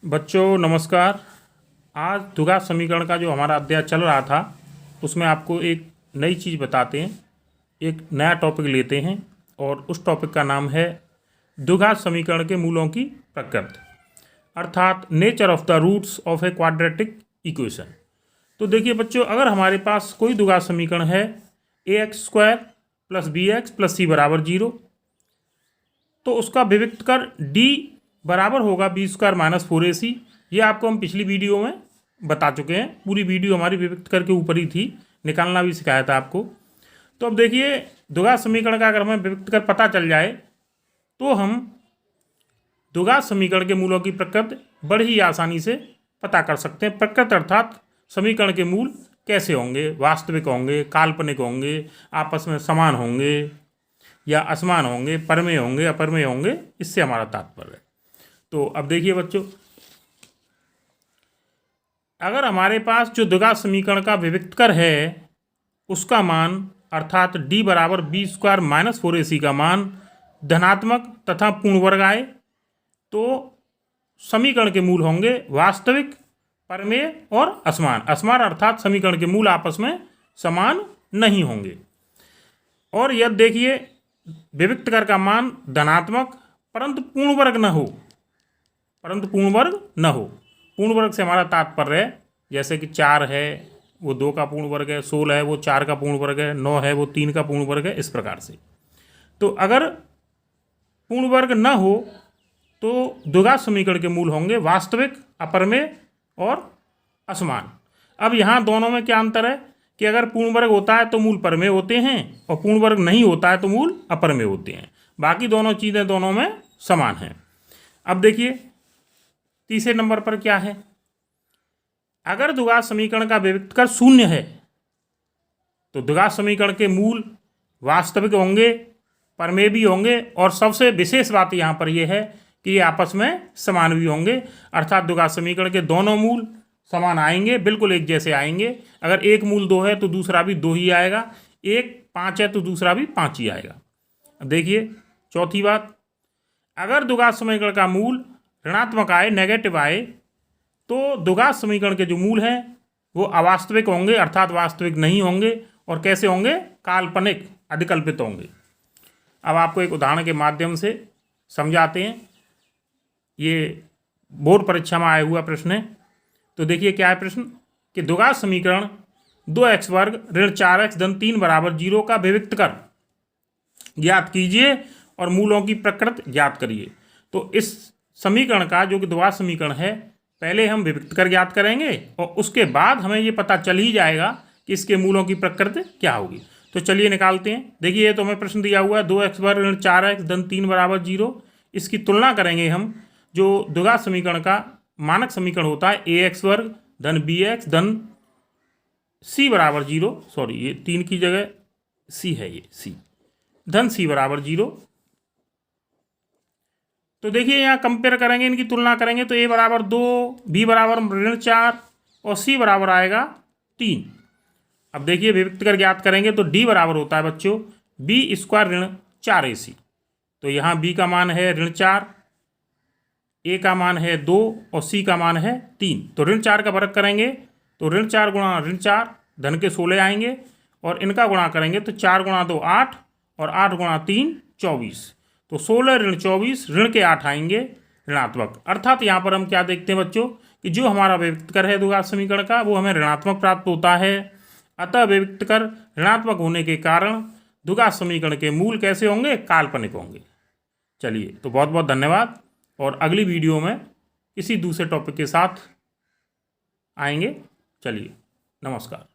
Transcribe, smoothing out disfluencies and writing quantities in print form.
बच्चों नमस्कार। आज द्विघात समीकरण का जो हमारा अध्याय चल रहा था उसमें आपको एक नई चीज़ बताते हैं, एक नया टॉपिक लेते हैं और उस टॉपिक का नाम है द्विघात समीकरण के मूलों की प्रकृति, अर्थात nature of the roots of a quadratic equation. तो देखिए बच्चों, अगर हमारे पास कोई द्विघात समीकरण है ax² + bx + c = 0, तो उसका विविक्त कर d बराबर होगा b² - 4ac। ये आपको हम पिछली वीडियो में बता चुके हैं, पूरी वीडियो हमारी विविक्त कर के ऊपर ही थी, निकालना भी सिखाया था आपको। तो अब देखिए, द्विघात समीकरण का अगर हमें विविक्त कर पता चल जाए तो हम द्विघात समीकरण के मूलों की प्रकृति बड़ी ही आसानी से पता कर सकते हैं। प्रकृति अर्थात समीकरण के मूल कैसे होंगे, वास्तविक होंगे, काल्पनिक होंगे, आपस में समान होंगे या असमान होंगे, परमेय होंगे, अपरमेय होंगे, इससे हमारा तात्पर्य है। तो अब देखिए बच्चों, अगर हमारे पास जो द्विघात समीकरण का विविक्तकर है उसका मान अर्थात d बराबर b² - 4ac का मान धनात्मक तथा पूर्ण वर्ग आए तो समीकरण के मूल होंगे वास्तविक, परमेय और असमान। असमान अर्थात समीकरण के मूल आपस में समान नहीं होंगे। और यदि देखिए विविक्तकर का मान धनात्मक परंतु पूर्ण वर्ग न हो, पूर्ण वर्ग से हमारा तात्पर्य है जैसे कि 4 है वो 2 का पूर्ण वर्ग है, 16 है वो 4 का पूर्ण वर्ग है, 9 है वो 3 का पूर्ण वर्ग है, इस प्रकार से। तो अगर पूर्ण वर्ग न हो तो द्विघात समीकरण के मूल होंगे वास्तविक, अपरमेय और असमान। अब यहाँ दोनों में क्या अंतर है कि अगर पूर्ण वर्ग होता है तो मूल परमेय होते हैं और पूर्ण वर्ग नहीं होता है तो मूल अपरमेय होते हैं। बाकी दोनों चीज़ें दोनों में समान हैं। अब देखिए तीसरे नंबर पर क्या है, अगर द्विघात समीकरण का विविक्तकर 0 है तो द्विघात समीकरण के मूल वास्तविक होंगे, परमेय भी होंगे और सबसे विशेष बात यहाँ पर यह है कि ये आपस में समान भी होंगे, अर्थात द्विघात समीकरण के दोनों मूल समान आएंगे, बिल्कुल एक जैसे आएंगे। अगर एक मूल 2 है तो दूसरा भी 2 ही आएगा, एक 5 है तो दूसरा भी 5 ही आएगा। अब देखिए चौथी बात, अगर द्विघात समीकरण का मूल ऋणात्मक आए, नेगेटिव आए, तो द्विघात समीकरण के जो मूल हैं वो अवास्तविक होंगे, अर्थात वास्तविक नहीं होंगे। और कैसे होंगे? काल्पनिक, अधिकल्पित होंगे। अब आपको एक उदाहरण के माध्यम से समझाते हैं। ये बोर्ड परीक्षा में आया हुआ प्रश्न है। तो देखिए क्या है प्रश्न कि द्विघात समीकरण 2x² - 4x - 3 = 0 का विविक्तकर ज्ञात कीजिए और मूलों की प्रकृति ज्ञात करिए। तो इस समीकरण का जो कि द्विघात समीकरण है, पहले हम विविक्तकर ज्ञात करेंगे और उसके बाद हमें ये पता चल ही जाएगा कि इसके मूलों की प्रकृति क्या होगी। तो चलिए निकालते हैं। देखिए ये तो हमें प्रश्न दिया हुआ है 2x² - 4x - 3 = 0। इसकी तुलना करेंगे हम जो द्विघात समीकरण का मानक समीकरण होता है ax² - bx c = 0। सॉरी, ये 3 की जगह c है, ये c c = 0। तो देखिए यहाँ कंपेयर करेंगे, इनकी तुलना करेंगे तो a बराबर 2, b बराबर -4 और c बराबर आएगा 3। अब देखिए विविक्तकर ज्ञात करेंगे तो d बराबर होता है बच्चों b² - 4ac। तो यहाँ b का मान है -4, a का मान है 2 और c का मान है 3। तो -4 का वर्ग करेंगे तो -4 गुणा -4 धन के 16 आएंगे और इनका गुणा करेंगे तो 4 गुणा 2 8 और 8 गुणा 3 24। तो 16 - 24 ऋण के 8 आएंगे ऋणात्मक। अर्थात यहाँ पर हम क्या देखते हैं बच्चों कि जो हमारा विविक्तकर है द्विघात समीकरण का वो हमें ऋणात्मक प्राप्त होता है। अतः विविक्तकर ऋणात्मक होने के कारण द्विघात समीकरण के मूल कैसे होंगे? काल्पनिक होंगे। चलिए, तो बहुत बहुत धन्यवाद और अगली वीडियो में किसी दूसरे टॉपिक के साथ आएंगे। चलिए, नमस्कार।